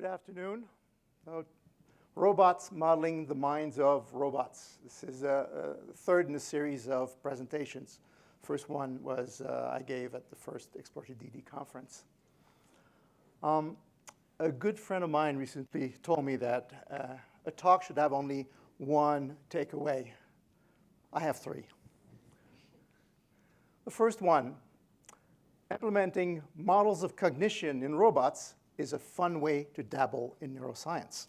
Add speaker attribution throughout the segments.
Speaker 1: afternoon. Robots modeling the minds of robots. This is the third in a series of presentations. First one was I gave at the first Explore2DD conference. A good friend of mine recently told me that a talk should have only one takeaway. I have three. The first one, implementing models of cognition in robots is a fun way to dabble in neuroscience.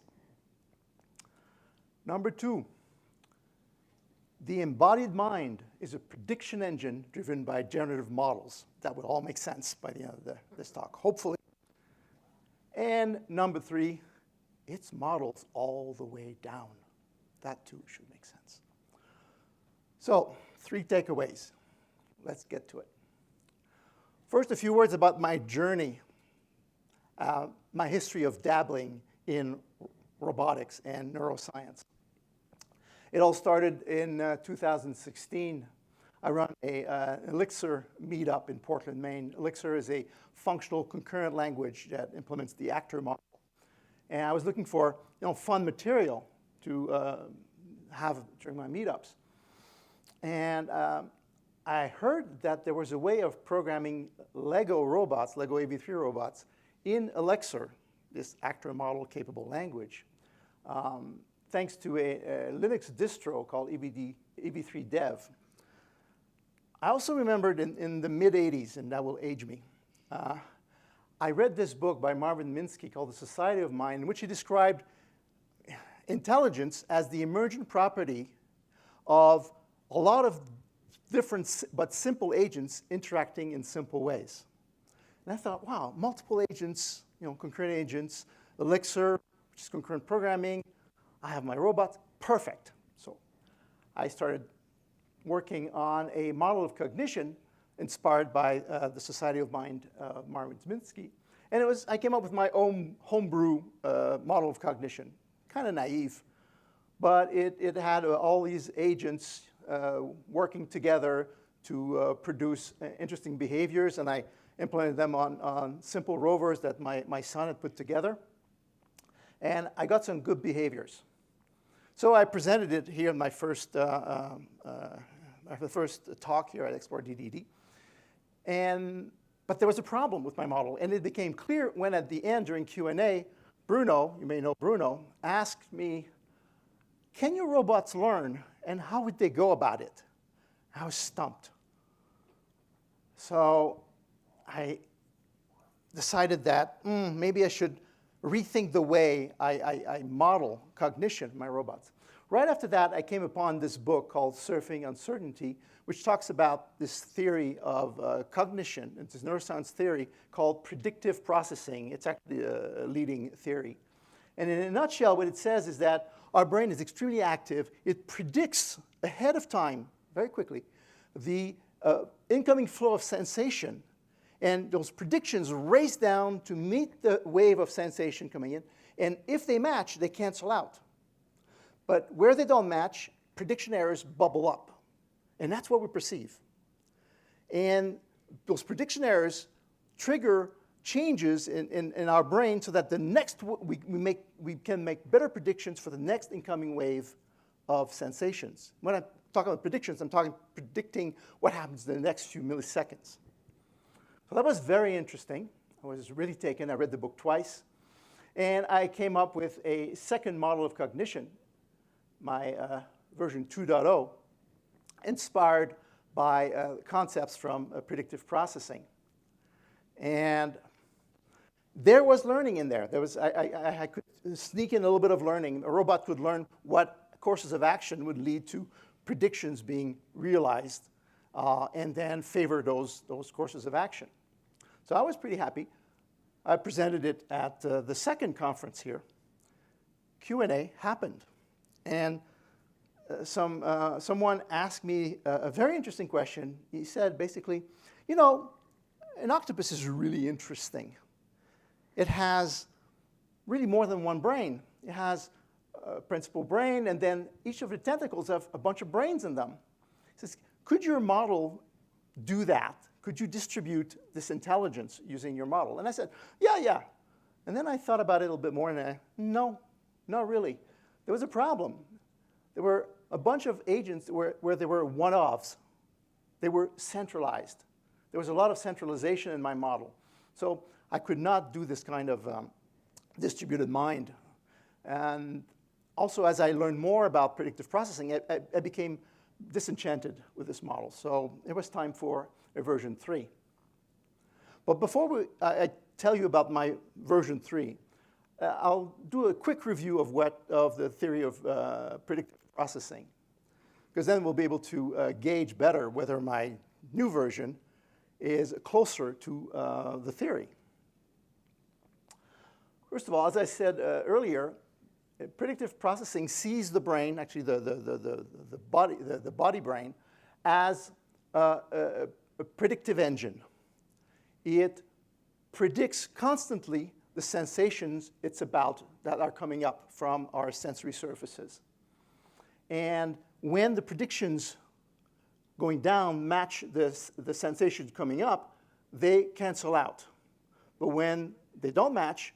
Speaker 1: Number two, the embodied mind is a prediction engine driven by generative models. That would all make sense by the end of this talk, hopefully. And number three, it's models all the way down. That too should make sense. So, three takeaways. Let's get to it. First, a few words about my journey, my history of dabbling in robotics and neuroscience. It all started in 2016. I run an Elixir meetup in Portland, Maine. Elixir is a functional concurrent language that implements the actor model. And I was looking for fun material to have during my meetups. And I heard that there was a way of programming Lego robots, Lego AV3 robots, in Elixir, this actor model capable language, thanks to a Linux distro called EV3 Dev. I also remembered in the mid-'80s, and that will age me, I read this book by Marvin Minsky called The Society of Mind, in which he described intelligence as the emergent property of a lot of different but simple agents interacting in simple ways. And I thought, wow, multiple agents, concurrent agents, Elixir, which is concurrent programming, I have my robots, perfect. So I started working on a model of cognition inspired by the Society of Mind, Marvin Minsky. And I came up with my own homebrew model of cognition, kind of naive. But it had all these agents working together to produce interesting behaviors, and I implemented them on simple rovers that my son had put together. And I got some good behaviors. So I presented it here in my first talk here at Explore2DD. But there was a problem with my model, and it became clear when at the end during Q&A, Bruno, you may know Bruno, asked me, can your robots learn, and how would they go about it? I was stumped. So I decided that maybe I should rethink the way I model cognition in my robots. Right after that, I came upon this book called Surfing Uncertainty, which talks about this theory of cognition. It's this neuroscience theory called predictive processing. It's actually a leading theory. And in a nutshell, what it says is that our brain is extremely active. It predicts ahead of time, very quickly, the incoming flow of sensation. And those predictions race down to meet the wave of sensation coming in. And if they match, they cancel out. But where they don't match, prediction errors bubble up. And that's what we perceive. And those prediction errors trigger changes in our brain so that the next we can make better predictions for the next incoming wave of sensations. When I'm talking about predictions, I'm talking predicting what happens in the next few milliseconds. So that was very interesting. I was really taken. I read the book twice. And I came up with a second model of cognition, my version 2.0, inspired by concepts from predictive processing. And there was learning in there. I could sneak in a little bit of learning. A robot could learn what courses of action would lead to predictions being realized and then favor those courses of action. So I was pretty happy. I presented it at the second conference here. Q&A happened. And someone asked me a very interesting question. He said, basically, an octopus is really interesting. It has really more than one brain. It has a principal brain, and then each of the tentacles have a bunch of brains in them. He says, could your model do that? Could you distribute this intelligence using your model? And I said, yeah. And then I thought about it a little bit more, and no, not really. There was a problem. There were a bunch of agents where there were one-offs. They were centralized. There was a lot of centralization in my model. So I could not do this kind of distributed mind. And also, as I learned more about predictive processing, I became disenchanted with this model. So it was time for a version 3. But before I tell you about my version 3, I'll do a quick review of the theory of predictive processing, because then we'll be able to gauge better whether my new version is closer to the theory. First of all, as I said earlier, predictive processing sees the brain, actually the body brain, as a predictive engine. It predicts constantly the sensations it's about that are coming up from our sensory surfaces. And when the predictions going down match the sensations coming up, they cancel out. But when they don't match,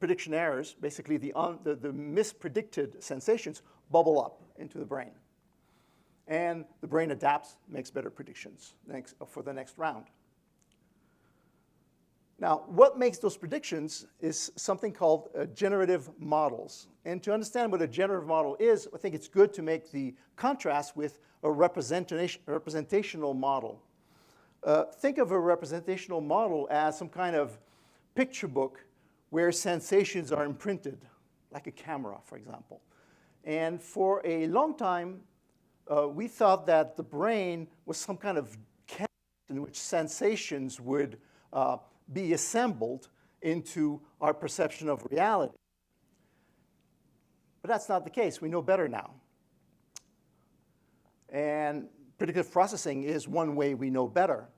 Speaker 1: prediction errors, basically the mispredicted sensations, bubble up into the brain. And the brain adapts, makes better predictions for the next round. Now, what makes those predictions is something called generative models. And to understand what a generative model is, I think it's good to make the contrast with a representational model. Think of a representational model as some kind of picture book where sensations are imprinted, like a camera, for example. And for a long time, we thought that the brain was some kind of canvas in which sensations would be assembled into our perception of reality. But that's not the case. We know better now. And predictive processing is one way we know better.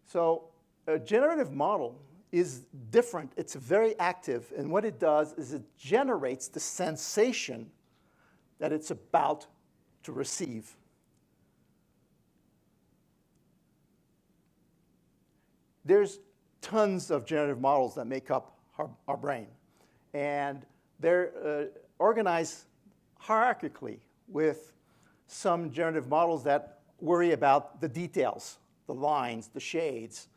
Speaker 1: So a generative model is different. It's very active. And what it does is it generates the sensation that it's about to receive. There's tons of generative models that make up our brain. And they're organized hierarchically, with some generative models that worry about the details, the lines, the shades,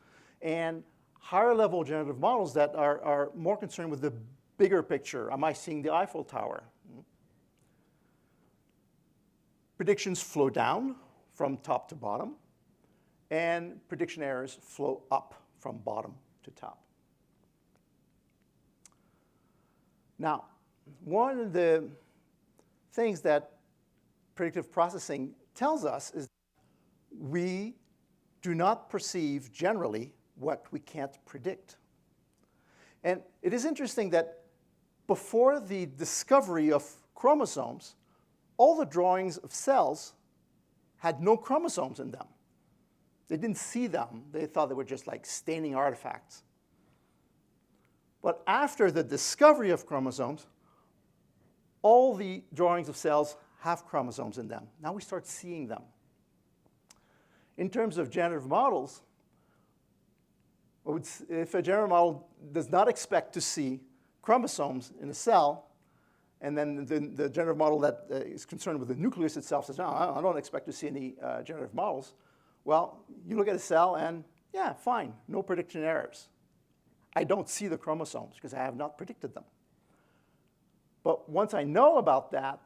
Speaker 1: and higher level generative models that are more concerned with the bigger picture. Am I seeing the Eiffel Tower? Predictions flow down from top to bottom, and prediction errors flow up from bottom to top. Now, one of the things that predictive processing tells us is we do not perceive generally what we can't predict. And it is interesting that before the discovery of chromosomes, all the drawings of cells had no chromosomes in them. They didn't see them. They thought they were just like staining artifacts. But after the discovery of chromosomes, all the drawings of cells have chromosomes in them. Now we start seeing them. In terms of generative models, if a generative model does not expect to see chromosomes in a cell, and then the generative model that is concerned with the nucleus itself says, no, I don't expect to see any generative models. Well, you look at a cell and, yeah, fine, no prediction errors. I don't see the chromosomes because I have not predicted them. But once I know about that,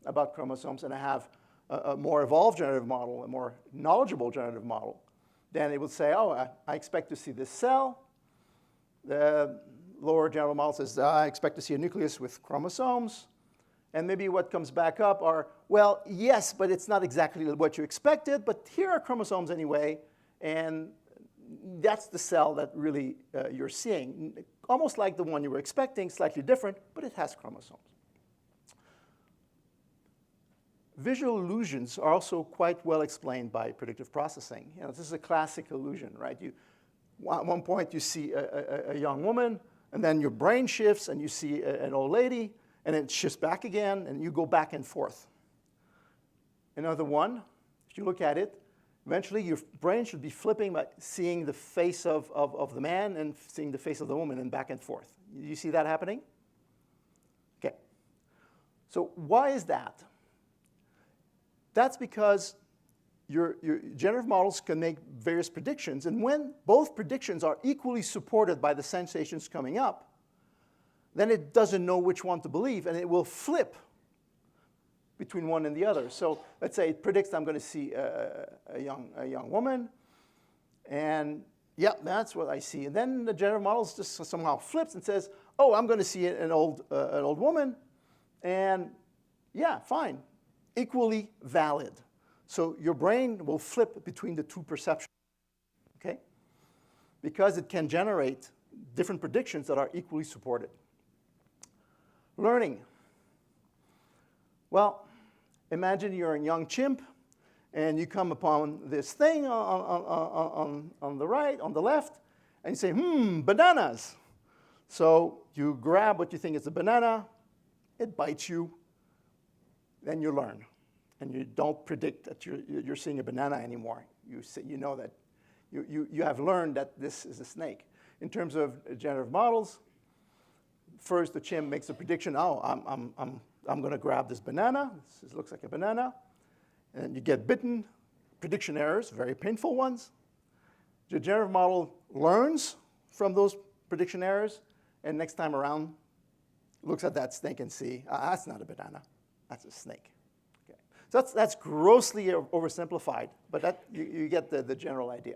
Speaker 1: about chromosomes, and I have a more evolved generative model, a more knowledgeable generative model, then it will say, oh, I expect to see this cell. The lower generative model says, I expect to see a nucleus with chromosomes. And maybe what comes back up are, well, yes, but it's not exactly what you expected, but here are chromosomes anyway, and that's the cell that really you're seeing. Almost like the one you were expecting, slightly different, but it has chromosomes. Visual illusions are also quite well explained by predictive processing. You know, this is a classic illusion, right? At one point, you see a young woman, and then your brain shifts, and you see an old lady, and it shifts back again, and you go back and forth. Another one, if you look at it, eventually your brain should be flipping by seeing the face of the man and seeing the face of the woman, and back and forth. You see that happening? Okay. So why is that? That's because your generative models can make various predictions, and when both predictions are equally supported by the sensations coming up, then it doesn't know which one to believe, and it will flip between one and the other. So let's say it predicts I'm going to see a young woman, and yeah, that's what I see. And then the generative model just somehow flips and says, oh, I'm going to see an old woman, and yeah, fine, equally valid. So your brain will flip between the two perceptions, okay? Because it can generate different predictions that are equally supported. Learning. Well, imagine you're a young chimp, and you come upon this thing on the right, on the left, and you say, bananas. So you grab what you think is a banana, it bites you, then you learn. And you don't predict that you're seeing a banana anymore. You know that you have learned that this is a snake. In terms of generative models, first the chimp makes a prediction. Oh, I'm going to grab this banana. This looks like a banana. And you get bitten. Prediction errors, very painful ones. The generative model learns from those prediction errors, and next time around looks at that snake and see, that's not a banana, that's a snake. So that's grossly oversimplified, but you get the general idea.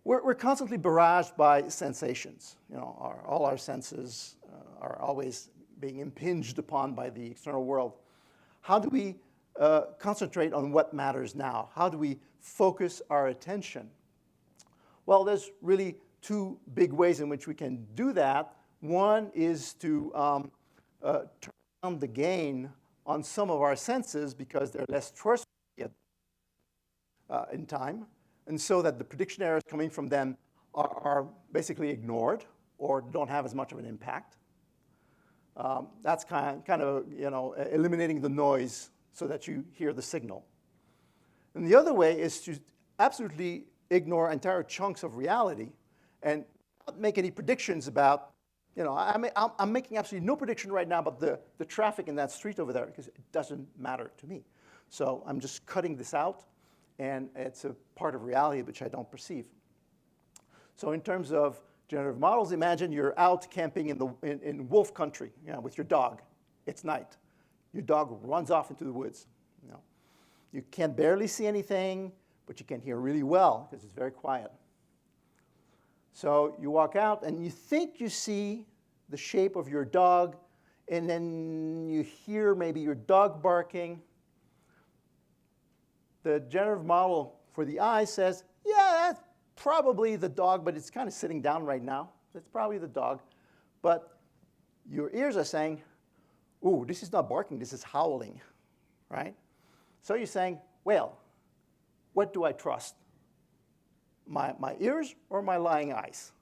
Speaker 1: We're constantly barraged by sensations. All our senses are always being impinged upon by the external world. How do we concentrate on what matters now? How do we focus our attention? Well, there's really two big ways in which we can do that. One is to turn down the gain on some of our senses because they're less trustworthy in time, and so that the prediction errors coming from them are basically ignored or don't have as much of an impact. That's kind of eliminating the noise so that you hear the signal. And the other way is to absolutely ignore entire chunks of reality and not make any predictions about. I'm making absolutely no prediction right now about the traffic in that street over there because it doesn't matter to me. So I'm just cutting this out, and it's a part of reality which I don't perceive. So in terms of generative models, imagine you're out camping in wolf country with your dog. It's night. Your dog runs off into the woods. You can barely see anything, but you can hear really well because it's very quiet. So you walk out, and you think you see the shape of your dog, and then you hear maybe your dog barking. The generative model for the eye says, yeah, that's probably the dog, but it's kind of sitting down right now. It's probably the dog. But your ears are saying, ooh, this is not barking, this is howling, right? So you're saying, well, what do I trust? My ears or my lying eyes?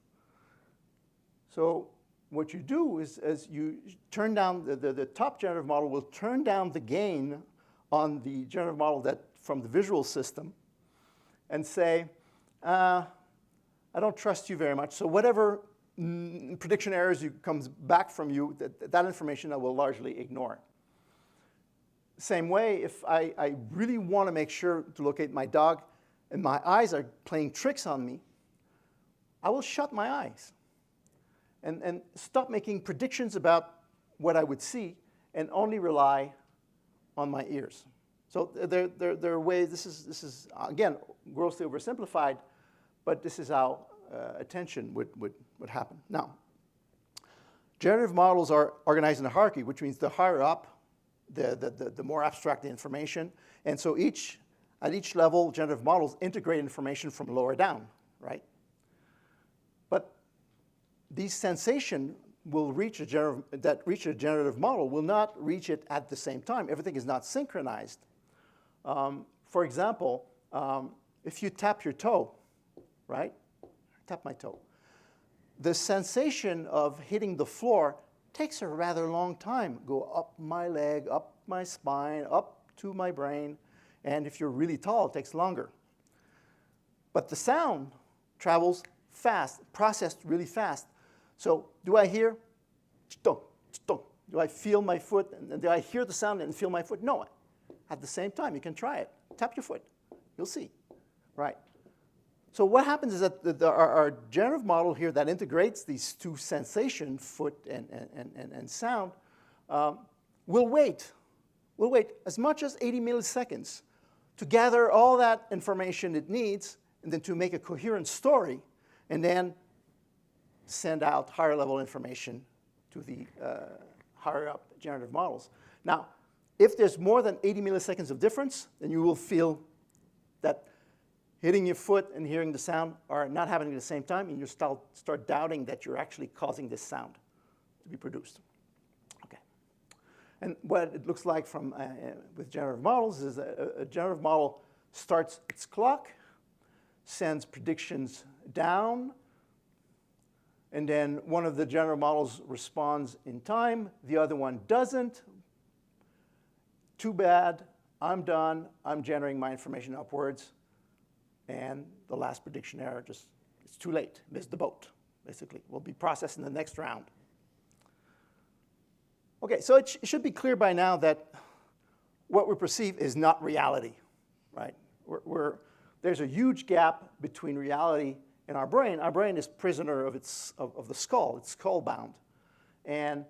Speaker 1: So what you do is you turn down, the top generative model will turn down the gain on the generative model from the visual system and say, I don't trust you very much, so whatever prediction errors comes back from you, that information I will largely ignore. Same way, if I really want to make sure to locate my dog, and my eyes are playing tricks on me, I will shut my eyes and stop making predictions about what I would see and only rely on my ears. So there are ways, this is again, grossly oversimplified, but this is how attention would happen. Now, generative models are organized in a hierarchy, which means the higher up, the more abstract the information. And so at each level, generative models integrate information from lower down, right? But these sensations will reach a generative model will not reach it at the same time. Everything is not synchronized. For example, if you tap your toe, right? Tap my toe. The sensation of hitting the floor takes a rather long time. Go up my leg, up my spine, up to my brain. And if you're really tall, it takes longer. But the sound travels fast, processed really fast. So do I hear? Do I feel my foot? And do I hear the sound and feel my foot? No. At the same time, you can try it. Tap your foot. You'll see. Right. So what happens is that our generative model here that integrates these two sensations, foot and sound, will wait as much as 80 milliseconds to gather all that information it needs and then to make a coherent story and then send out higher level information to the higher up generative models. Now, if there's more than 80 milliseconds of difference, then you will feel that hitting your foot and hearing the sound are not happening at the same time, and you start doubting that you're actually causing this sound to be produced. Okay. And what it looks like from with generative models is a generative model starts its clock, sends predictions down, and then one of the generative models responds in time, the other one doesn't. Too bad, I'm done, I'm generating my information upwards. And the last prediction error just, it's too late, missed the boat, basically. Will be processed in the next round. Okay, so it should be clear by now that what we perceive is not reality, right? There's a huge gap between reality and our brain. Our brain is prisoner of the skull, it's skull-bound. And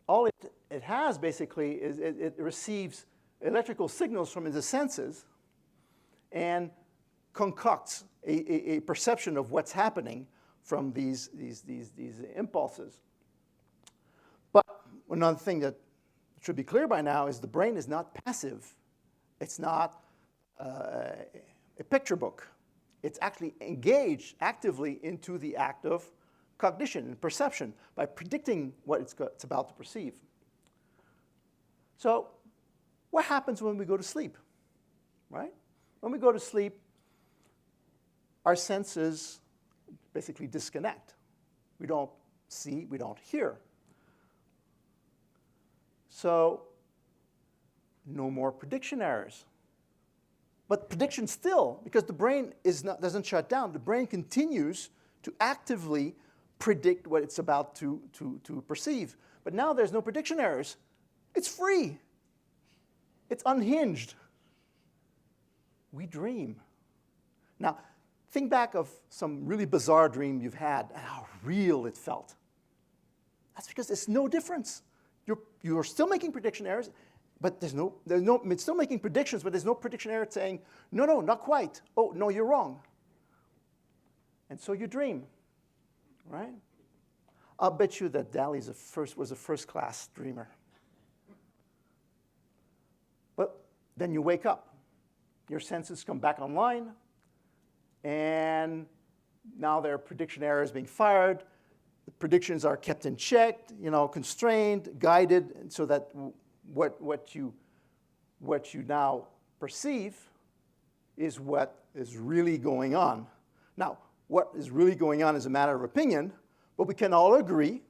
Speaker 1: all it has, basically, is it receives electrical signals from the senses and concocts a perception of what's happening from these impulses. But another thing that should be clear by now is the brain is not passive. It's not a picture book. It's actually engaged actively into the act of cognition and perception by predicting what it's about to perceive. So what happens when we go to sleep, right? When we go to sleep, our senses basically disconnect. We don't see, we don't hear. So no more prediction errors. But prediction still, because the brain doesn't shut down, the brain continues to actively predict what it's about to perceive. But now there's no prediction errors. It's free. It's unhinged. We dream. Now, think back of some really bizarre dream you've had and how real it felt. That's because there's no difference. You're still making prediction errors, but it's still making predictions, but there's no prediction error saying, no, not quite. Oh, no, you're wrong. And so you dream, right? I'll bet you that Dali was a first-class dreamer. But then you wake up. Your senses come back online, and now there are prediction errors being fired. The predictions are kept in check, constrained, guided, so that what you now perceive is what is really going on. Now, what is really going on is a matter of opinion, but we can all agree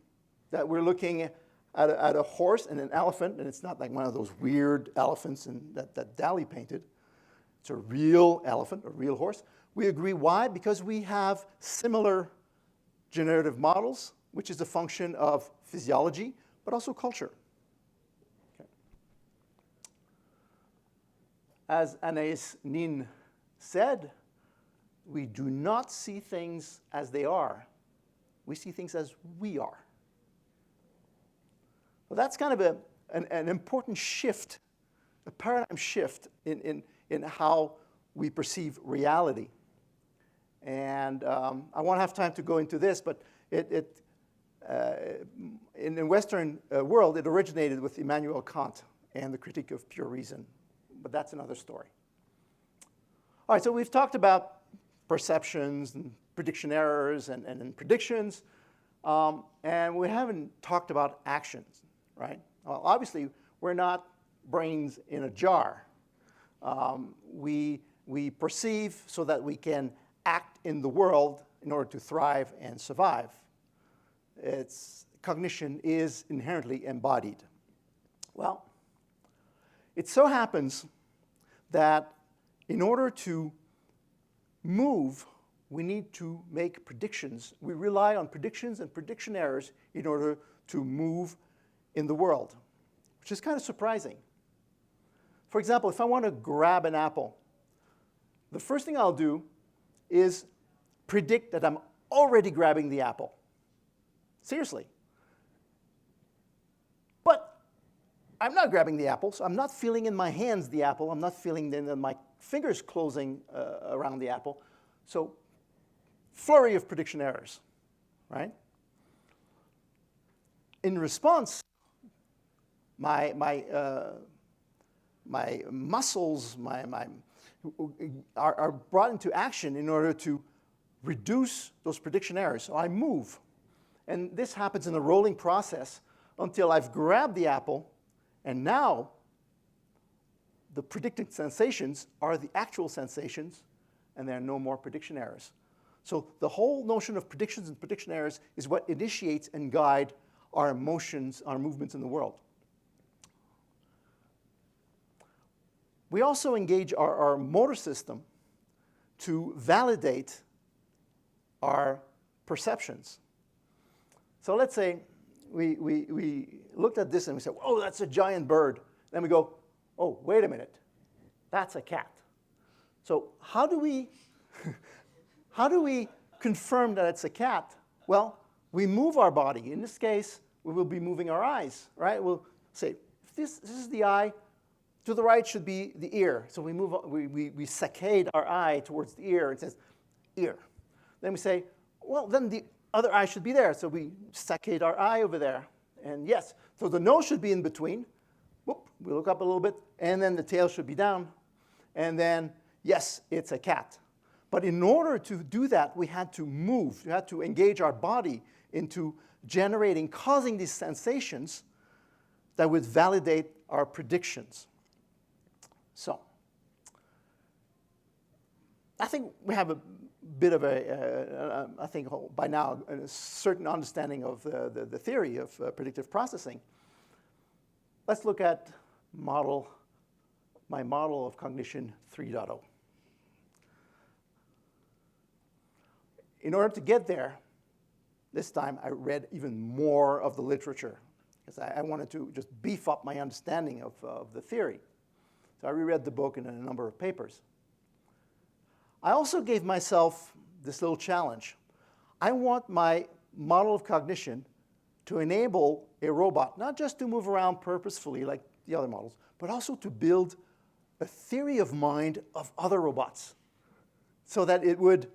Speaker 1: that we're looking at a horse and an elephant, and it's not like one of those weird elephants that Dali painted. It's a real elephant, a real horse. We agree. Why? Because we have similar generative models, which is a function of physiology, but also culture. Okay. As Anais Nin said, we do not see things as they are. We see things as we are. Well, that's kind of an important shift, a paradigm shift in how we perceive reality. And I won't have time to go into this, but in the Western world, it originated with Immanuel Kant and the Critique of Pure Reason. But that's another story. All right, so we've talked about perceptions and prediction errors and predictions, and we haven't talked about actions, right? Well, obviously, we're not brains in a jar. We perceive so that we can act in the world in order to thrive and survive. Cognition is inherently embodied. Well, it so happens that in order to move we need to make predictions. We rely on predictions and prediction errors in order to move in the world, which is kind of surprising. For example, if I want to grab an apple, the first thing I'll do is predict that I'm already grabbing the apple. Seriously. But I'm not grabbing the apple, so I'm not feeling in my hands the apple. I'm not feeling my fingers closing around the apple. So flurry of prediction errors, right? In response, my muscles are brought into action in order to reduce those prediction errors. So I move. And this happens in a rolling process until I've grabbed the apple, and now the predicted sensations are the actual sensations, and there are no more prediction errors. So the whole notion of predictions and prediction errors is what initiates and guides our emotions, our movements in the world. We also engage our motor system to validate our perceptions. So let's say we looked at this and we said, oh, that's a giant bird. Then we go, oh, wait a minute, that's a cat. So how do we confirm that it's a cat? Well, we move our body. In this case, we will be moving our eyes, right? We'll say, if this is the eye, to the right should be the ear. So we move, we saccade our eye towards the ear and it says, ear. Then we say, well, then the other eye should be there. So we saccade our eye over there. And yes, so the nose should be in between. Whoop, we look up a little bit, and then the tail should be down. And then, yes, it's a cat. But in order to do that, we had to move. We had to engage our body into generating, causing these sensations that would validate our predictions. So I think we have a bit of I think by now, a certain understanding of the theory of predictive processing. Let's look at my model of cognition 3.0. In order to get there, this time I read even more of the literature because I wanted to just beef up my understanding of the theory. So I reread the book and a number of papers. I also gave myself this little challenge. I want my model of cognition to enable a robot, not just to move around purposefully like the other models, but also to build a theory of mind of other robots so that it would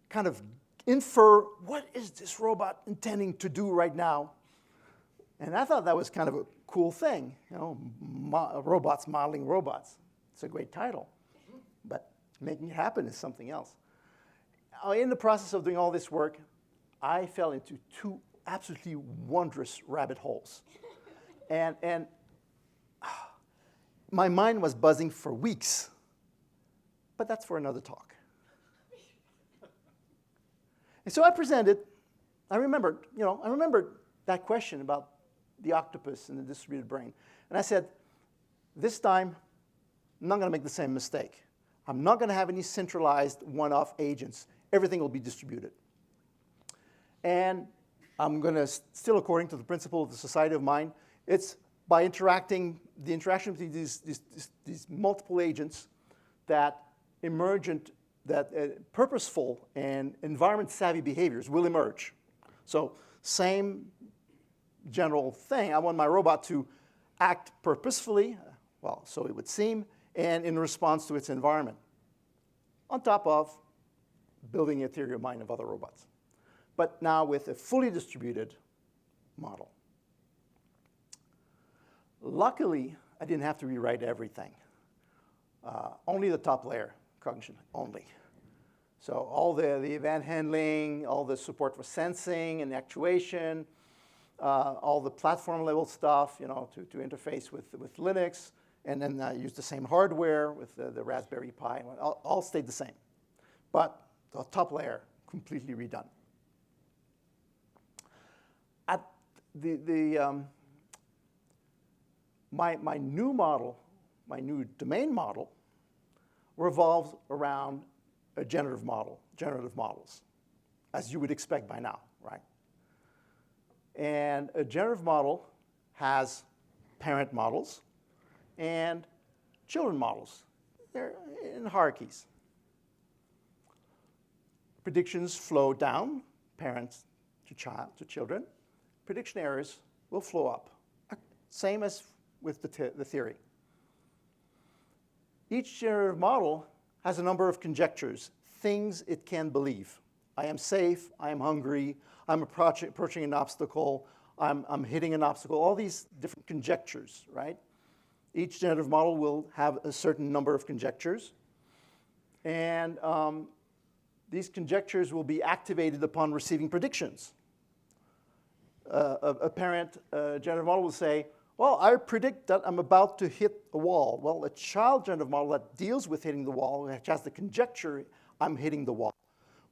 Speaker 1: kind of infer, what is this robot intending to do right now? And I thought that was kind of a cool thing, you know, robots modeling robots. It's a great title, but making it happen is something else. In the process of doing all this work, I fell into two absolutely wondrous rabbit holes. And my mind was buzzing for weeks, but that's for another talk. And so I presented, I remembered that question about the octopus and the distributed brain. And I said, this time, I'm not going to make the same mistake. I'm not going to have any centralized one-off agents. Everything will be distributed. And I'm going to, still according to the principle of the society of mind, it's by the interaction between these multiple agents that purposeful and environment-savvy behaviors will emerge. So same general thing. I want my robot to act purposefully, well, so it would seem, and in response to its environment, on top of building a theory of mind of other robots. But now with a fully distributed model. Luckily, I didn't have to rewrite everything. Only the top layer, cognition, only. So all the event handling, all the support for sensing and actuation, all the platform level stuff, you know, to interface with Linux, and then use the same hardware with the Raspberry Pi. All stayed the same. But the top layer, completely redone. At my new model, my new domain model, revolves around a generative models, as you would expect by now, right? And a generative model has parent models and children models. They're in hierarchies. Predictions flow down, parents to children. Prediction errors will flow up, same as with the theory. Each generative model has a number of conjectures, things it can believe. I am safe, I am hungry, I'm approaching an obstacle, I'm hitting an obstacle, all these different conjectures, right? Each generative model will have a certain number of conjectures. And these conjectures will be activated upon receiving predictions. A parent generative model will say, well, I predict that I'm about to hit a wall. Well, a child generative model that deals with hitting the wall, which has the conjecture I'm hitting the wall,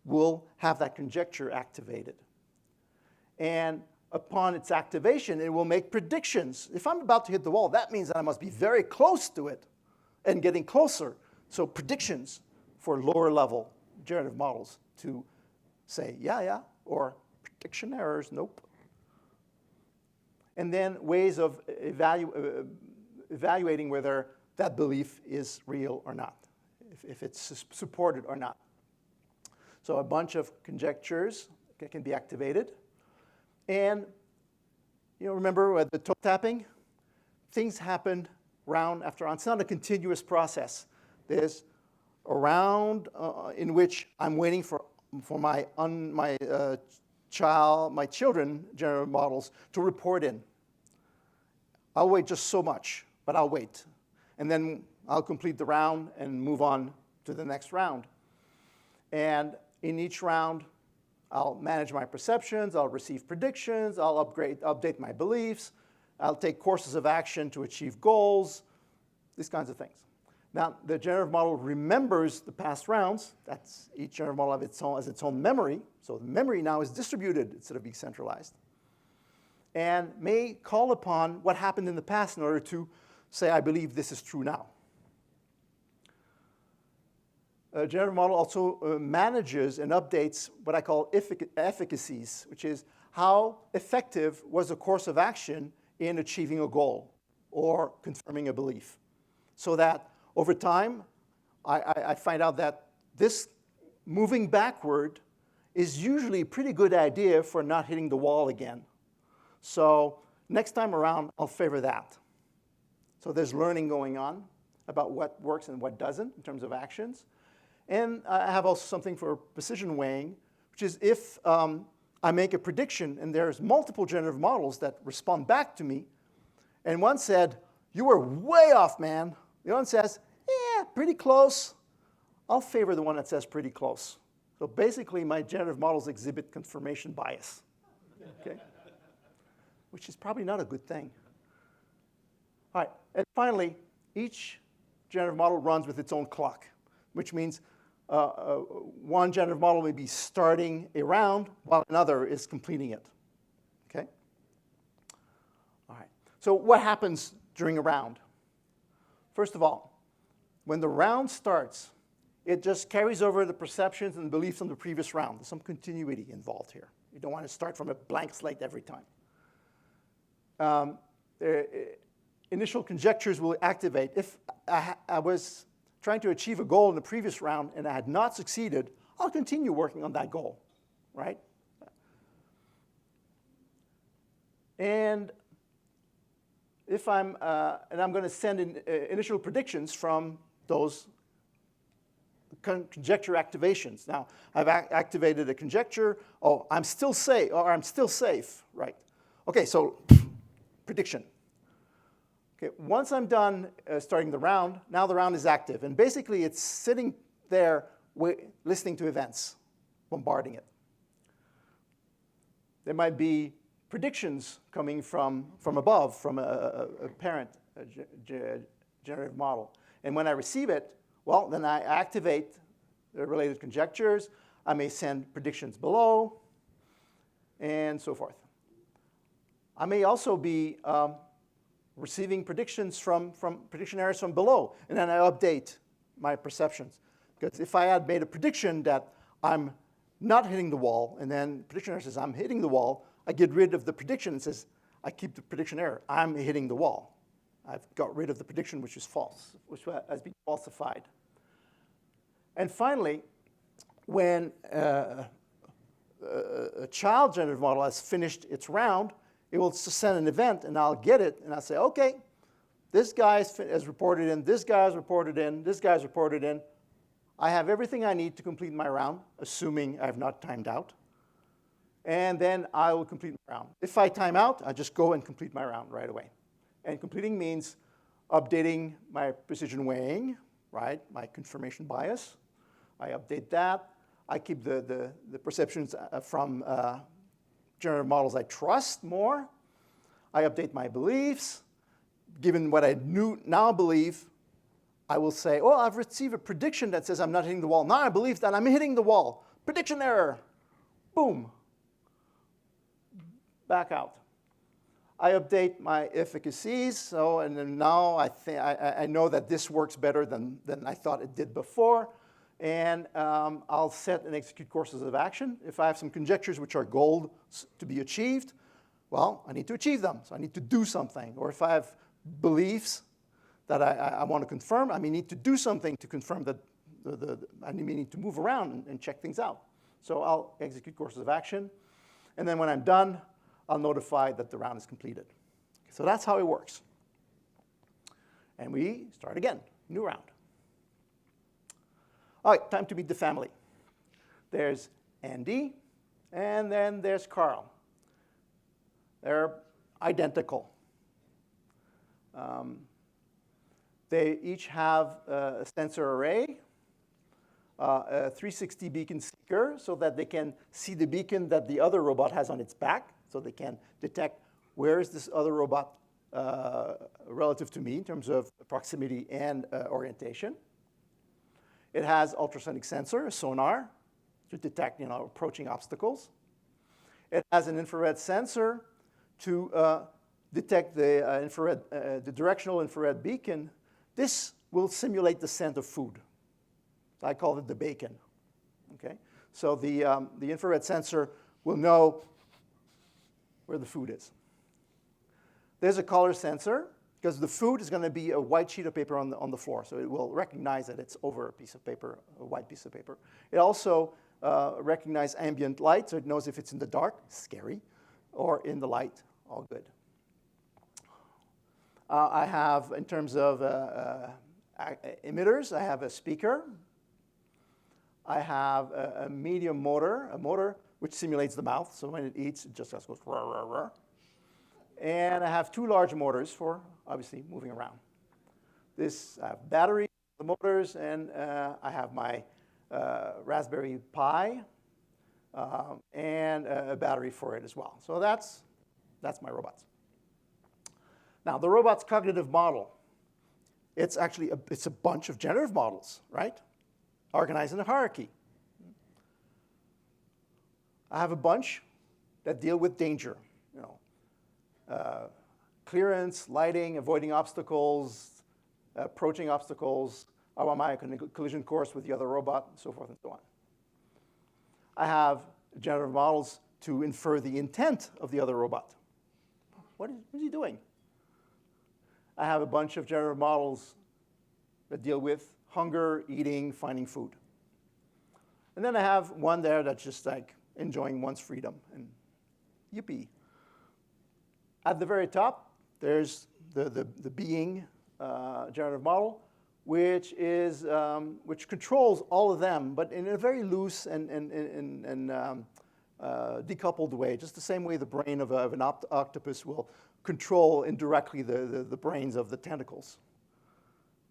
Speaker 1: will have that conjecture activated. And upon its activation, it will make predictions. If I'm about to hit the wall, that means that I must be very close to it and getting closer. So predictions for lower level generative models to say, yeah, yeah, or prediction errors, nope. And then ways of evaluating whether that belief is real or not, if it's supported or not. So a bunch of conjectures can be activated. And remember with the toe tapping? Things happen round after round. It's not a continuous process. There's a round in which I'm waiting for my children generative models to report in. I'll wait just so much, but I'll wait. And then I'll complete the round and move on to the next round. And in each round, I'll manage my perceptions, I'll receive predictions, I'll update my beliefs, I'll take courses of action to achieve goals, these kinds of things. Now, the generative model remembers the past rounds. That's each generative model has its own memory. So the memory now is distributed instead of being centralized. And may call upon what happened in the past in order to say, I believe this is true now. A generative model also manages and updates what I call efficacies, which is how effective was a course of action in achieving a goal or confirming a belief. So that over time, I find out that this moving backward is usually a pretty good idea for not hitting the wall again. So next time around, I'll favor that. So there's learning going on about what works and what doesn't in terms of actions. And I have also something for precision weighing, which is if I make a prediction and there's multiple generative models that respond back to me, and one said, you were way off, man. The other one says, yeah, pretty close. I'll favor the one that says pretty close. So basically, my generative models exhibit confirmation bias, okay? Which is probably not a good thing. All right, and finally, each generative model runs with its own clock, which means one generative model may be starting a round while another is completing it, okay? All right, so what happens during a round? First of all, when the round starts, it just carries over the perceptions and beliefs from the previous round. There's some continuity involved here. You don't want to start from a blank slate every time. Initial conjectures will activate. If I was trying to achieve a goal in the previous round and I had not succeeded, I'll continue working on that goal, right? And if I'm going to send in initial predictions from those conjecture activations. Now, I've activated a conjecture. Oh, I'm still safe, or I'm still safe, right? Okay, so prediction. Okay, once I'm done starting the round, now the round is active. And basically, it's sitting there listening to events, bombarding it. There might be predictions coming from above, from a parent generative model. And when I receive it, well, then I activate the related conjectures. I may send predictions below, and so forth. I may also be receiving predictions from prediction errors from below, and then I update my perceptions. Because if I had made a prediction that I'm not hitting the wall, and then prediction error says I'm hitting the wall, I get rid of the prediction and says I keep the prediction error. I'm hitting the wall. I've got rid of the prediction which is false, which has been falsified. And finally, when a child generative model has finished its round, it will send an event, and I'll get it, and I'll say, OK, this guy has reported in, this guy has reported in, this guy's reported in. I have everything I need to complete my round, assuming I have not timed out. And then I will complete my round. If I time out, I just go and complete my round right away. And completing means updating my precision weighing, right, my confirmation bias. I update that. I keep the perceptions from generative models I trust more. I update my beliefs. Given what I now believe, I will say, oh, I've received a prediction that says I'm not hitting the wall. Now I believe that I'm hitting the wall. Prediction error. Boom. Back out. I update my efficacies. So, and then now I know that this works better than I thought it did before. And I'll set and execute courses of action. If I have some conjectures which are goals to be achieved, well, I need to achieve them. So I need to do something. Or if I have beliefs that I want to confirm, I may need to do something to confirm that I may need to move around and check things out. So I'll execute courses of action. And then when I'm done, I'll notify that the round is completed. So that's how it works. And we start again, new round. All right, time to meet the family. There's Andy, and then there's Carl. They're identical. They each have a sensor array, a 360 beacon seeker, so that they can see the beacon that the other robot has on its back, so they can detect where is this other robot relative to me in terms of proximity and orientation. It has ultrasonic sensor, a sonar, to detect approaching obstacles. It has an infrared sensor to detect the directional infrared beacon. This will simulate the scent of food. I call it the bacon. Okay? So the infrared sensor will know where the food is. There's a color sensor, because the food is going to be a white sheet of paper on the floor. So it will recognize that it's over a piece of paper, a white piece of paper. It also recognizes ambient light, so it knows if it's in the dark, scary, or in the light, all good. I have, in terms of emitters, I have a speaker. I have a medium motor, a motor which simulates the mouth. So when it eats, it just goes rah, rah, rah. And I have two large motors for, obviously, moving around. This battery, the motors, and I have my Raspberry Pi and a battery for it as well. So that's my robots. Now, the robot's cognitive model, it's actually it's a bunch of generative models, right? Organized in a hierarchy. I have a bunch that deal with danger, clearance, lighting, avoiding obstacles, approaching obstacles, am I on a collision course with the other robot, and so forth and so on. I have generative models to infer the intent of the other robot. What is he doing? I have a bunch of generative models that deal with hunger, eating, finding food. And then I have one there that's just like enjoying one's freedom, and yippee. At the very top, there's the being generative model, which controls all of them, but in a very loose and decoupled way, just the same way the brain of an octopus will control indirectly the brains of the tentacles.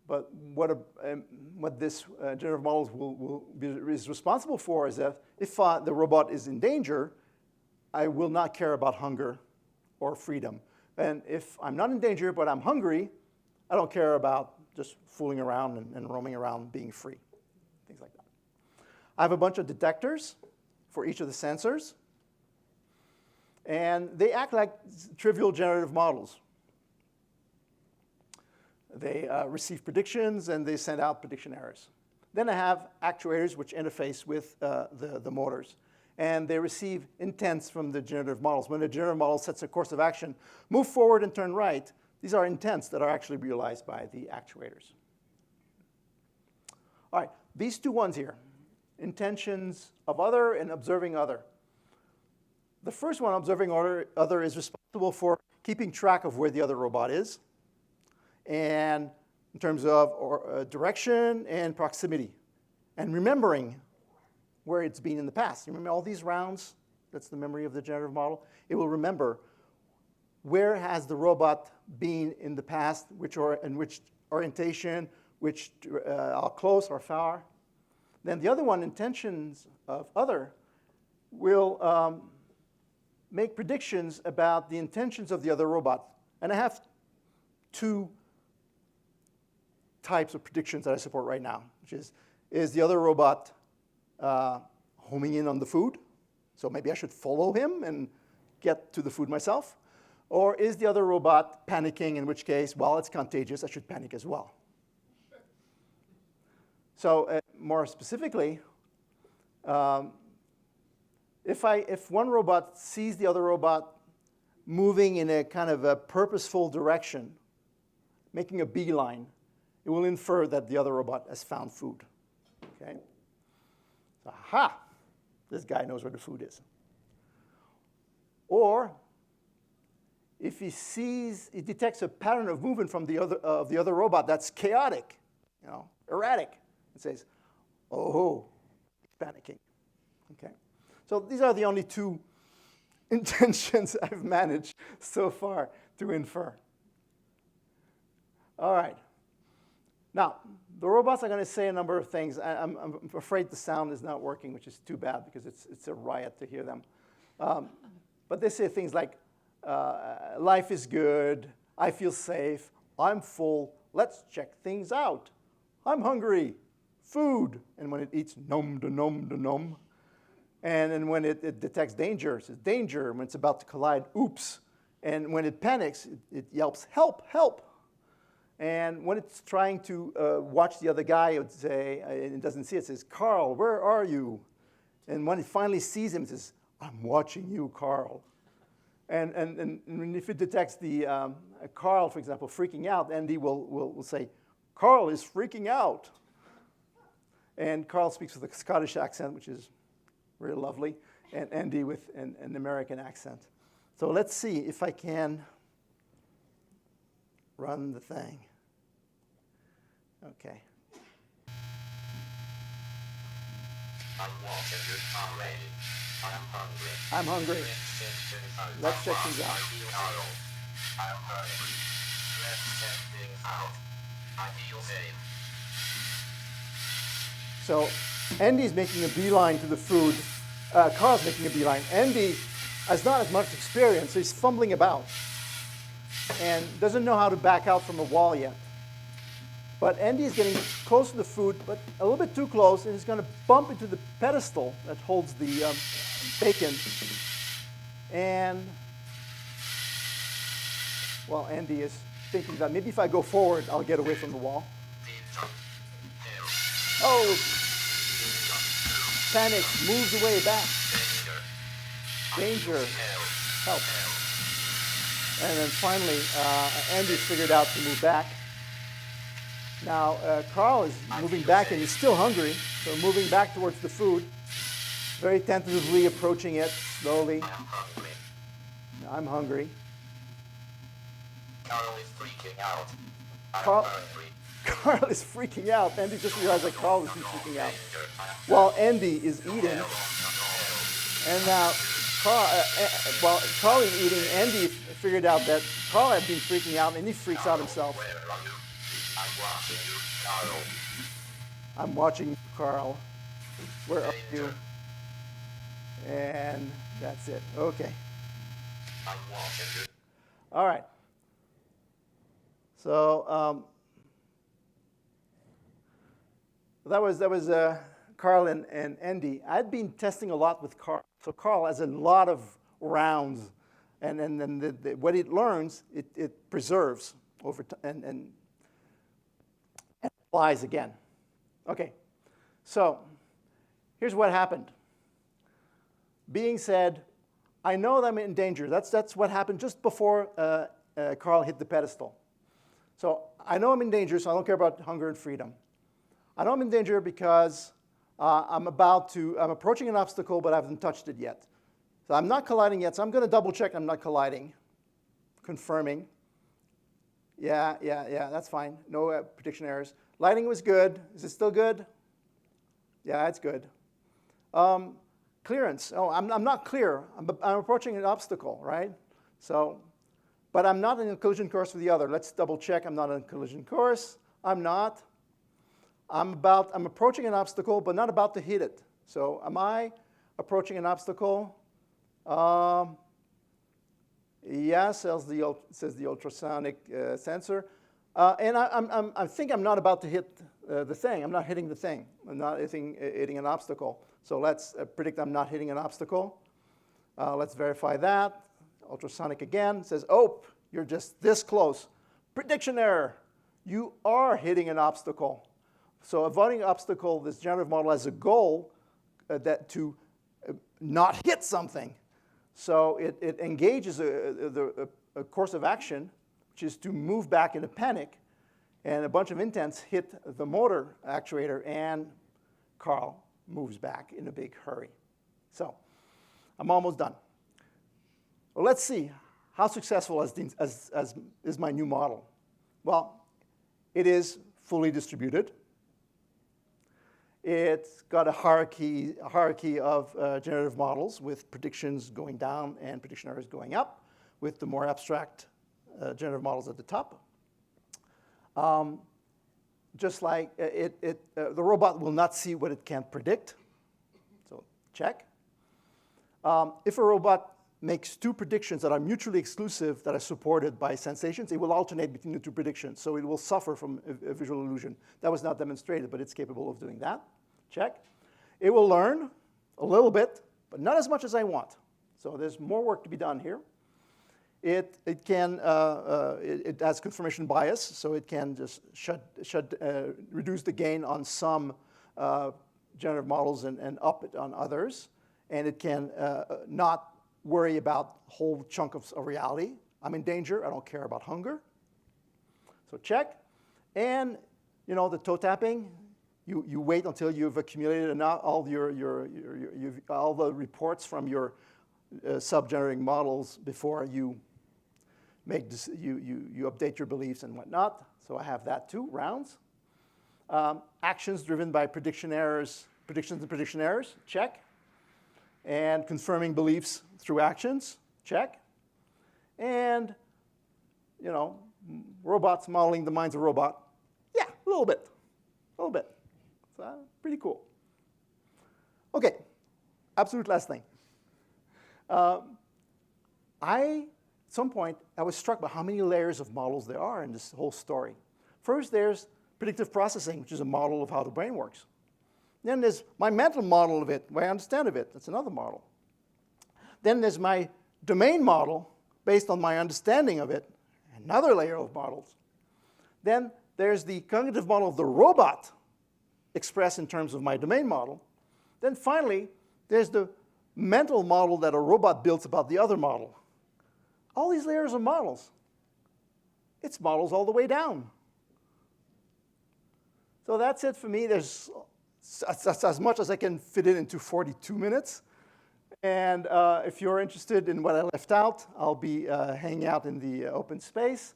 Speaker 1: But what this generative model is responsible for is that if the robot is in danger, I will not care about hunger or freedom. And if I'm not in danger, but I'm hungry, I don't care about just fooling around and roaming around being free, things like that. I have a bunch of detectors for each of the sensors. And they act like trivial generative models. They receive predictions, and they send out prediction errors. Then I have actuators which interface with the motors. And they receive intents from the generative models. When the generative model sets a course of action, move forward and turn right, these are intents that are actually realized by the actuators. All right, these two ones here, intentions of other and observing other. The first one, observing other, is responsible for keeping track of where the other robot is, and in terms of direction and proximity, and remembering where it's been in the past. You remember all these rounds? That's the memory of the generative model. It will remember where has the robot been in the past, in which orientation, how close or far. Then the other one, intentions of other, will make predictions about the intentions of the other robot. And I have two types of predictions that I support right now, which is the other robot homing in on the food? So maybe I should follow him and get to the food myself. Or is the other robot panicking, in which case, while it's contagious, I should panic as well? So more specifically, if one robot sees the other robot moving in a kind of a purposeful direction, making a beeline, it will infer that the other robot has found food. Okay? Aha! This guy knows where the food is. Or if he detects a pattern of movement from the other robot that's chaotic, erratic, and says, "Oh, he's panicking." Okay. So these are the only two intentions I've managed so far to infer. All right. Now, the robots are going to say a number of things. I'm afraid the sound is not working, which is too bad because it's a riot to hear them. But they say things like, life is good, I feel safe, I'm full, let's check things out. I'm hungry, food. And when it eats, nom, da, nom, da, nom. And then when it detects danger, it says danger. When it's about to collide, oops. And when it panics, it yelps, help, help. And when it's trying to watch the other guy, it would say, it doesn't see it, says, Carl, where are you? And when it finally sees him, it says, I'm watching you, Carl. And if it detects the Carl, for example, freaking out, Andy will say, Carl is freaking out. And Carl speaks with a Scottish accent, which is very lovely, and Andy with an American accent. So let's see if I can run the thing. Okay. I'm hungry. Let's check things out. I'm hungry. Let's check things out. I feel safe. So Andy's making a beeline to the food. Carl's making a beeline. Andy has not as much experience, so he's fumbling about and doesn't know how to back out from a wall yet. But Andy is getting close to the food, but a little bit too close, and he's going to bump into the pedestal that holds the bacon. And, well, Andy is thinking that maybe if I go forward, I'll get away from the wall. Oh! Panics, moves away back. Danger. Help. And then finally, Andy's figured out to move back. Now, Carl is moving back, and he's still hungry, so moving back towards the food, very tentatively approaching it slowly. I'm hungry. Carl is freaking out. Carl is freaking out. Andy just realized that Carl is freaking out. While Andy is eating, and now while Carl is eating, Andy figured out that Carl had been freaking out, and he freaks out himself. I'm watching Carl. Where are you? And that's it. Okay. All right. So that was Carl and Andy. I'd been testing a lot with Carl. So Carl has a lot of rounds, and what it learns, it preserves over time and applies again. Okay, So here's what happened. Being said, I know that I'm in danger. That's what happened just before Carl hit the pedestal. So I know I'm in danger, so I don't care about hunger and freedom. I know I'm in danger because I'm approaching an obstacle, but I haven't touched it yet. So I'm not colliding yet, so I'm going to double check I'm not colliding. Confirming. Yeah, that's fine. No prediction errors. Lighting was good. Is it still good? Yeah, it's good. Clearance. Oh, I'm not clear. I'm approaching an obstacle, right? So, but I'm not in a collision course with the other. Let's double check I'm not in a collision course. I'm not. I'm approaching an obstacle, but not about to hit it. So am I approaching an obstacle? Yes, says the ultrasonic sensor. And I think I'm not about to hit the thing. I'm not hitting the thing. I'm not hitting an obstacle. So let's predict I'm not hitting an obstacle. Let's verify that. Ultrasonic again says, oh, you're just this close. Prediction error. You are hitting an obstacle. So avoiding an obstacle, this generative model has a goal to not hit something. So it engages a course of action, which is to move back in a panic. And a bunch of intents hit the motor actuator, and Carl moves back in a big hurry. So I'm almost done. Well, let's see. How successful is my new model? Well, it is fully distributed. It's got a hierarchy of generative models with predictions going down and prediction errors going up, with the more abstract generative models at the top. Just like the robot will not see what it can't predict. So check. If a robot makes two predictions that are mutually exclusive that are supported by sensations, it will alternate between the two predictions. So it will suffer from a visual illusion. That was not demonstrated, but it's capable of doing that. Check. It will learn a little bit, but not as much as I want. So there's more work to be done here. It has confirmation bias, so it can just reduce the gain on some generative models and up it on others. And it can not worry about a whole chunk of reality. I'm in danger. I don't care about hunger. So check. And the toe tapping. You wait until you've accumulated all the reports from your sub-generating models before you you update your beliefs and whatnot. So I have that too, rounds. Actions driven by predictions and prediction errors, check. And confirming beliefs through actions, check. And, robots modeling the minds of a robot, yeah, a little bit. So pretty cool. Okay, absolute last thing. At some point, I was struck by how many layers of models there are in this whole story. First, there's predictive processing, which is a model of how the brain works. Then there's my mental model of it, my understanding of it. That's another model. Then there's my domain model based on my understanding of it, another layer of models. Then there's the cognitive model of the robot expressed in terms of my domain model. Then finally, there's the mental model that a robot builds about the other model. All these layers of models. It's models all the way down. So that's it for me. That's as much as I can fit it into 42 minutes. And if you're interested in what I left out, I'll be hanging out in the open space.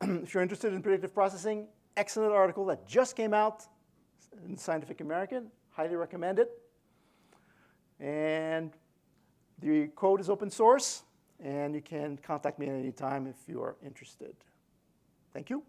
Speaker 1: If you're interested in predictive processing, excellent article that just came out in Scientific American. Highly recommend it. And the code is open source, and you can contact me at any time if you are interested. Thank you.